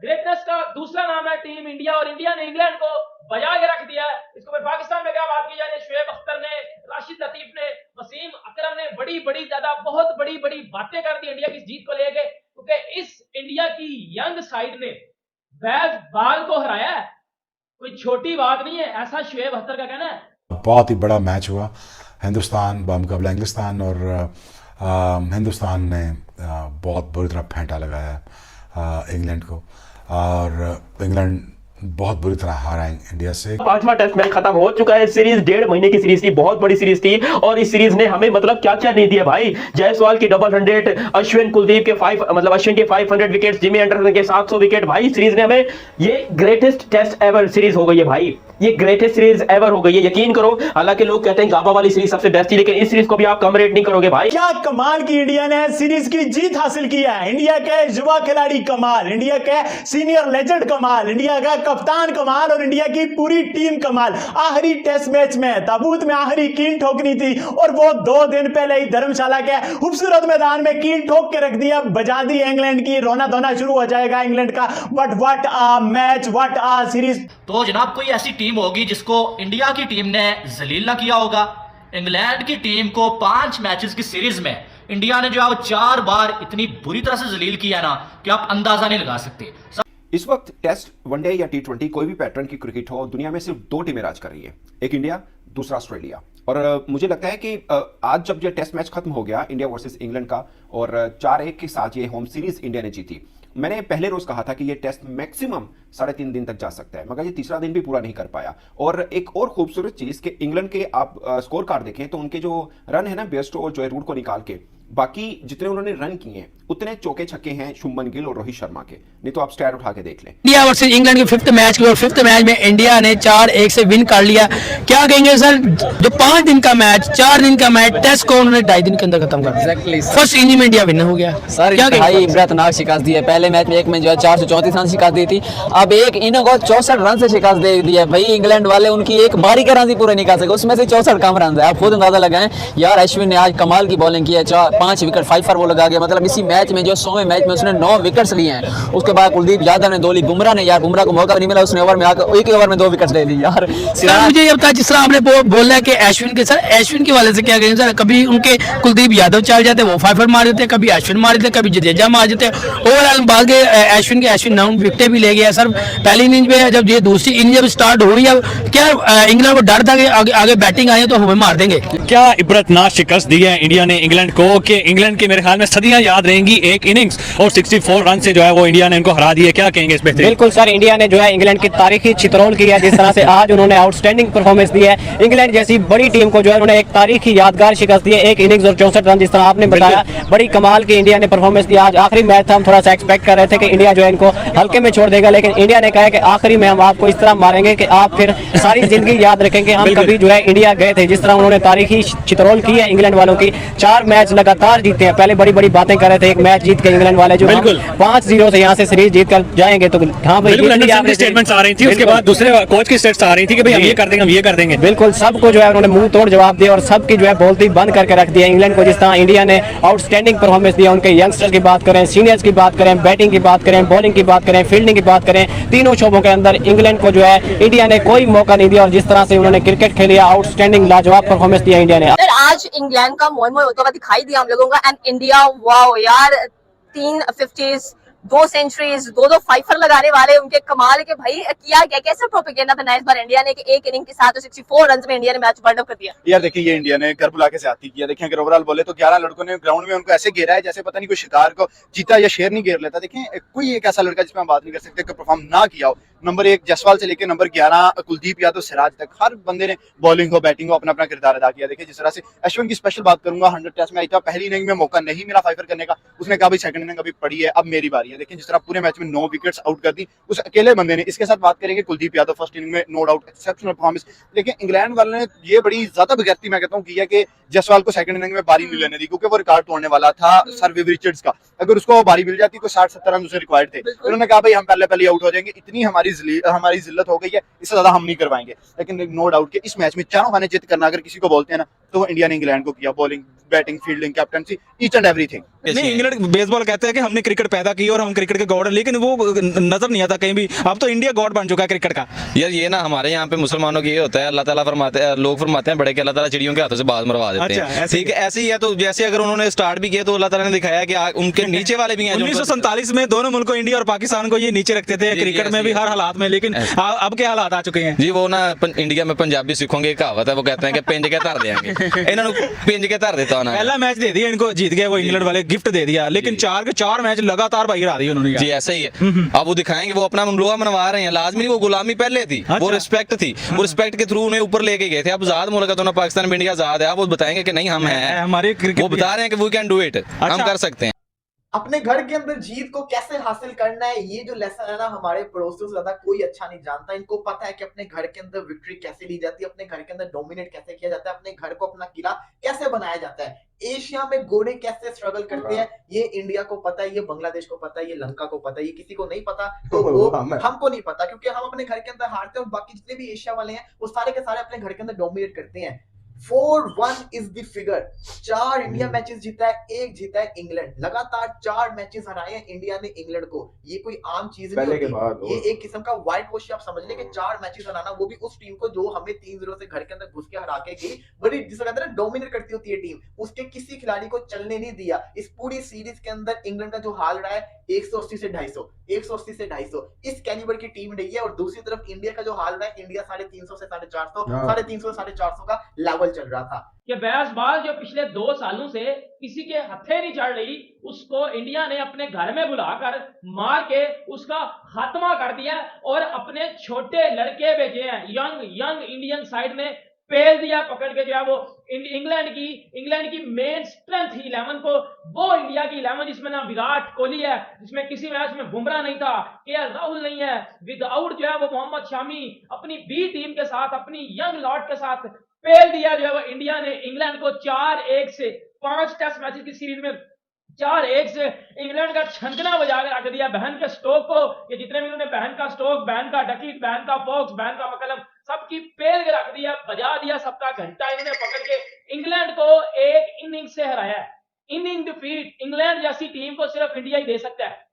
Greatness का दूसरा नाम है टीम इंडिया, और इंडिया ने इंग्लैंड को बजा के रख दिया है। इसको फिर पाकिस्तान में क्या बात की जा रही है, शुएब अख्तर ने, राशिद लतीफ ने, वसीम अकरम ने बड़ी बड़ी ज्यादा बहुत बड़ी बड़ी बातें कर दी इंडिया की जीत को लेके, क्योंकि इस इंडिया की यंग साइड ने बैज बाल को हराया है, कोई छोटी बात नहीं है, ऐसा शुएब अख्तर का कहना है। बहुत ही बड़ा मैच हुआ हिंदुस्तान बामुकाबला इंग्लिस्तान, और हिंदुस्तान ने बहुत बुरी तरह फेंटा लगाया इंग्लैंड को, और इंग्लैंड बहुत बुरी तरह हारा इंडिया से। पांचवा टेस्ट मैच खत्म हो चुका है। सीरीज 1.5 महीने की सीरीज थी, बहुत बड़ी सीरीज थी, और इस सीरीज ने हमें मतलब क्या क्या नहीं दिया भाई। जायसवाल की डबल 100, अश्विन कुलदीप के अश्विन के 500 विकेट, जिमी एंडरसन के 700 विकेट। भाई सीरीज ने हमें, ये ग्रेटेस्ट टेस्ट एवर सीरीज हो गई है भाई, ये ग्रेटेस्ट सीरीज एवर हो गई है, यकीन करो। हालांकि लोग कहते हैं गाबा वाली सीरीज सबसे बेस्ट थी, लेकिन इस सीरीज को भी आप कम रेट नहीं करोगे भाई। क्या कमाल की इंडिया ने सीरीज की जीत हासिल की है। इंडिया के युवा खिलाड़ी कमाल, इंडिया के सीनियर लेजेंड कमाल, इंडिया का कप्तान कमाल, और इंडिया की पूरी टीम कमाल। आखिरी टेस्ट मैच में ताबूत में आखिरी कील ठोकनी थी, और वो 2 दिन पहले ही धर्मशाला के खूबसूरत मैदान में कील ठोक के रख दिया, बजा दी इंग्लैंड की। रोना धोना शुरू हो जाएगा इंग्लैंड का। But what a match, what a series. तो जनाब कोई ऐसी टीम होगी जिसको इंडिया की टीम ने जलील ना किया होगा। इंग्लैंड की टीम को 5 मैचेस की सीरीज में इंडिया ने जो है 4 बार इतनी बुरी तरह से जलील किया ना कि आप अंदाजा नहीं लगा सकते। इस वक्त टेस्ट, वनडे या T20 कोई भी पैटर्न की क्रिकेट हो, दुनिया में सिर्फ 2 टीमें राज कर रही है, एक इंडिया, दूसरा ऑस्ट्रेलिया। और मुझे लगता है कि आज जब ये टेस्ट मैच खत्म हो गया इंडिया वर्सेस इंग्लैंड का, और 4-1 के साथ ये होम सीरीज इंडिया ने जीती, मैंने पहले रोज कहा था कि ये टेस्ट मैक्सिमम 3.5 दिन तक जा सकता है, मगर ये तीसरा दिन भी पूरा नहीं कर पाया। और एक और खूबसूरत चीज कि इंग्लैंड के आप स्कोर कार्ड देखें तो उनके जो रन है ना, बेयरस्टो और जॉय रूट को निकाल के, बाकी जितने उन्होंने रन किए उतने चौके छक्के हैं शुभमन गिल और रोहित शर्मा के। नहीं तो आप स्टैट उठा के देख लें। इंडिया वर्सेस इंग्लैंड के 5th मैच की, और 5th मैच में इंडिया ने 4-1 से विन कर लिया। क्या कहेंगे सर, जो 5 दिन का मैच, 4 दिन का मैच, टेस्ट को उन्होंने 2.5 दिन के अंदर खत्म कर दिया। फर्स्ट इनिंग में इंडिया विन हो गया सर। क्या भाई इबरतनाक शिकस्त दी है। पहले मैच में एक में जो है 434 रन शिकस्त दी थी, अब एक इनिंग को 64 रन से शिकस्त दे दी है भाई। इंग्लैंड वाले उनकी एक बारी के रन ही पूरे नहीं कर सके, उसमें से 64 कम रन है। आप खुद अंदाजा लगाएं यार। अश्विन ने आज कमाल की बॉलिंग की है, 5 विकेट 5 वो लगा गया। मतलब इसी मैच में जो 100वें मैच में उसने 9 विकेट्स लिए हैं। उसके बाद कुलदीप यादव ने 2 ली, बुमराह ने, यार बुमराह को मौका नहीं मिला, उसने ओवर में आकर एक ही ओवर में 2 विकेट्स ले ली यार। मुझे ये बता, जिस तरह आपने बोला है कि अश्विन के, सर अश्विन के वाले से क्या कहें सर, कभी उनके कुलदीप यादव चल जाते, वो 5 मार देते, कभी अश्विन मार देते, कभी जडेजा मार देते। ओवरऑल बात अश्विन 9 विकेटें भी ले गया सर पहली इनिंग में। जब ये दूसरी इनिंग जब स्टार्ट हो रही है, क्या इंग्लैंड को डर था कि आगे बैटिंग आए तो हमें मार देंगे? क्या इबरतनाक शिकस्त दी है इंडिया ने इंग्लैंड को, कि इंग्लैंड के मेरे ख्याल में सदियां याद रहेंगी। एक इनिंग्स और 64 रन से जो है वो इंडिया ने इनको हरा दिया। क्या कहेंगे इस पे? बिल्कुल सर, इंडिया ने जो है इंग्लैंड की तारीखी चित्रोल की है। जिस तरह से आज उन्होंने आउटस्टैंडिंग परफॉर्मेंस दी है, इंग्लैंड जैसी बड़ी टीम को जो है उन्होंने एक तारीखी यादगार शिकस्त दी है। एक इनिंग्स और 64 रन, जिस तरह आपने बताया, बड़ी कमाल की इंडिया ने परफॉर्मेंस दी। आज आखिरी मैच था, हम थोड़ा सा एक्सपेक्ट कर रहे थे कि इंडिया जो है इनको हल्के में छोड़ देगा, लेकिन इंडिया ने कहा कि आखिरी में हम आपको इस तरह मारेंगे कि आप फिर सारी जिंदगी याद रखेंगे हम कभी जो है इंडिया गए थे। जिस तरह उन्होंने तारीखी चित्रोल की है इंग्लैंड वालों की, 4 मैच लगातार जीते हैं। पहले बड़ी बड़ी बातें कर रहे थे, एक मैच जीत के इंग्लैंड वाले जो 5-0 से यहाँ से सीरीज जीत कर जाएंगे, तो हाँ भाई स्टेटमेंट्स आ रही थी, उसके बाद दूसरे कोच की स्टेट्स आ रही थी कि भाई हम ये कर देंगे, हम ये कर देंगे। बिल्कुल, सबको जो है उन्होंने मुंह तोड़ जवाब दिया, और सबकी जो है बोलती बंद करके रख दिया इंग्लैंड को। जिस तरह इंडिया ने आउटस्टैंडिंग परफॉर्मेंस दिया, उनके यंगस्टर्स की बात करें, सीनियर्स की बात करें, बैटिंग की बात करें, बॉलिंग की बात करें, फील्डिंग की बात करें, तीनों शोबों के अंदर इंग्लैंड को जो है इंडिया ने कोई मौका नहीं दिया। और जिस तरह से उन्होंने क्रिकेट खेली, आउटस्टैंडिंग लाजवाब परफॉर्मेंस दिया इंडिया ने। आज इंग्लैंड का मोह होता हुआ दिखाई दिया हम लोगों का, एंड इंडिया वाओ यार, 3 50s, 2 सेंचुरीज, 2 फाइफर लगाने वाले उनके कमाल के भाई किया गया। कैसा प्रोपेगेंडा बनाया इस बार इंडिया ने कि एक इनिंग के साथ 64 रन में इंडिया ने मैच वर्ल्ड कप कर दिया। यार देखिए, ये इंडिया ने घर बुला के ज्यादती किया। देखिए अगर ओवरऑल बोले तो 11 लड़कों ने ग्राउंड में उनको ऐसे घेरा है जैसे पता नहीं कोई शिकार को चीता या शेर नहीं घेर लेता। देखिए कोई एक ऐसा लड़का जिसमें हम बात नहीं कर सकते परफॉर्म ना किया हो। नंबर 1 जायसवाल से लेकर नंबर 11 कुलदीप यादव, सिराज तक हर बंदे ने बॉलिंग हो बैटिंग हो अपना अपना किरदार अदा किया। देखिए जिस तरह से अश्विन की स्पेशल बात करूंगा, 100 टेस्ट में आई था, पहली इनिंग में मौका नहीं मिला फाइफर करने का, उसने कहा भाई सेकंड इनिंग अभी पड़ी है, अब मेरी बारी है। देखिए जिस तरह पूरे मैच में 9 विकेट्स आउट कर दी उस अकेले बंदे ने। इसके साथ बात करेंगे कुलदीप यादव, फर्स्ट इनिंग में नो डाउट एक्सेप्शनल परफॉर्मेंस। लेकिन इंग्लैंड वाले ने ये बड़ी ज्यादा बगैरती मैं कहता हूँ की है कि जायसवाल को सेकंड इनिंग में बारी नहीं लेने दी, क्योंकि वो रिकॉर्ड तोड़ने वाला था सर विव रिचर्ड्स का। अगर उसको बारी मिल जाती तो 60-70 रन उसे रिक्वायर्ड थे। उन्होंने कहा भाई हम पहले आउट हो जाएंगे, इतनी हमारी जिल्लत हो गई है, इससे ज्यादा हम नहीं करवाएंगे। लेकिन नो डाउट कि इस मैच में चारों खाने जित करना अगर किसी को बोलते हैं ना तो इंडिया ने इंग्लैंड को किया, bowling, batting, fielding, captaincy, each and everything. नहीं, इंग्लैंड बेसबॉल कहते हैं कि हमने क्रिकेट पैदा की और हम क्रिकेट के गॉड हैं, लेकिन वो नजर नहीं आता कहीं भी। अब तो इंडिया गॉड बन चुका है क्रिकेट का। यार ये ना हमारे यहाँ पे मुसलमानों की ये होता है, अल्लाह ताला फरमाते हैं, लोग फरमाते हैं बड़े कि अल्लाह ताला चिड़ियों के हाथों से बाज मरवा देते हैं। ठीक है, ऐसे ही है। तो जैसे अगर उन्होंने स्टार्ट भी किया तो अल्लाह ताला ने दिखाया कि उनके नीचे वाले भी हैं। 1947 में दोनों मुल्कों इंडिया और पाकिस्तान को ये नीचे रखते थे क्रिकेट में भी हर हालात में, लेकिन अब क्या हालात आ चुके हैं जी। वो ना इंडिया में पंजाबी सिखों की कहावत है, वो कहते हैं कि पिंज के धर देंगे, इन्होंने पिंज के धर देता होना। पहला मैच दे दिया इनको, जीत गए वो इंग्लैंड वाले, गिफ्ट दे दिया, लेकिन 4 के 4 मैच लगातार बाहर आ दी उन्होंने जी। ऐसा ही है। अब वो दिखाएंगे वो अपना लोहा मनवा रहे हैं, लाजमी नहीं, वो गुलामी पहले थी। वो रिस्पेक्ट थी, वो रिस्पेक्ट के थ्रू उन्हें ऊपर लेके गए थे। अब आजाद मुल्क है, दोनों पाकिस्तान में इंडिया आजाद है। अब वो बताएंगे कि नहीं हम हैं, हमारे वो बता रहे हैं कि वी कैन डू इट, हम कर सकते हैं। अपने घर के अंदर जीत को कैसे हासिल करना है, ये जो लेसन है ना, हमारे पड़ोसियों से ज्यादा कोई अच्छा नहीं जानता। इनको पता है कि अपने घर के अंदर विक्ट्री कैसे ली जाती है, अपने घर के अंदर डोमिनेट कैसे किया जाता है, अपने घर को अपना किला कैसे बनाया जाता है, एशिया में गोरे कैसे स्ट्रगल करते हैं, ये इंडिया को पता है, ये बांग्लादेश को पता है, ये लंका को पता है। ये किसी को नहीं पता, तो वो हमको नहीं पता, क्योंकि हम अपने घर के अंदर हारते हैं और बाकी जितने भी एशिया वाले हैं वो सारे के सारे अपने घर के अंदर डोमिनेट करते हैं। 4-1 is the figure. 4 India matches जीता है, 1 जीता है इंग्लैंड। लगातार 4 मैचेस हराए हैं इंडिया ने इंग्लैंड को। ये कोई आम चीज नहीं होती, ये एक किस्म का व्हाइट वॉश आप समझ लें कि 4 मैचेस हराना, वो भी उस टीम को जो हमें 3-0 से घर के अंदर घुस के हरा के गई, बड़ी जिसे कहते हैं डोमिनेट करती होती है टीम, उसके किसी खिलाड़ी को चलने नहीं दिया। इस पूरी सीरीज के अंदर इंग्लैंड का जो हाल रहा है 180 से 250, 180 से 250 इस कैलिबर की टीम रही है। और दूसरी तरफ इंडिया का जो हाल रहा है, इंडिया 350 से 450, 350 से 450 का लेवल चल रहा था। कि बयासबाज जो पिछले 2 सालों से किसी के हथे नहीं चढ़ रही, उसको इंडिया ने अपने घर में बुलाकर मार के उसका खात्मा कर दिया और अपने छोटे लड़के भेजे हैं, यंग इंडियन साइड में पेल दिया पकड़ के। जो है वो इंग्लैंड की मेन स्ट्रेंथ 11 को, वो इंडिया की 11 जिसमें ना विराट कोहली है, जिसमें किसी मैच में बुमराह नहीं था, केएल राहुल नहीं है, विदाउट जो है वो मोहम्मद शामी, अपनी बी टीम के साथ, अपनी यंग लॉट के साथ पेल दिया। जो है वो इंडिया ने इंग्लैंड को 4-1 से 5 टेस्ट मैचेस की सीरीज में 4-1 से इंग्लैंड का छनकना बजा के रख दिया। बहन के स्टोक को, ये जितने भी उन्होंने बहन का स्टोक, बहन का डकीट, बहन का फॉक्स, बहन का मकलम, सबकी पेल के रख दिया, बजा दिया सबका घंटा इन्होंने पकड़ के। इंग्लैंड को एक इनिंग से हराया है। इनिंग डिफीट इंग्लैंड जैसी टीम को सिर्फ इंडिया ही दे सकता है।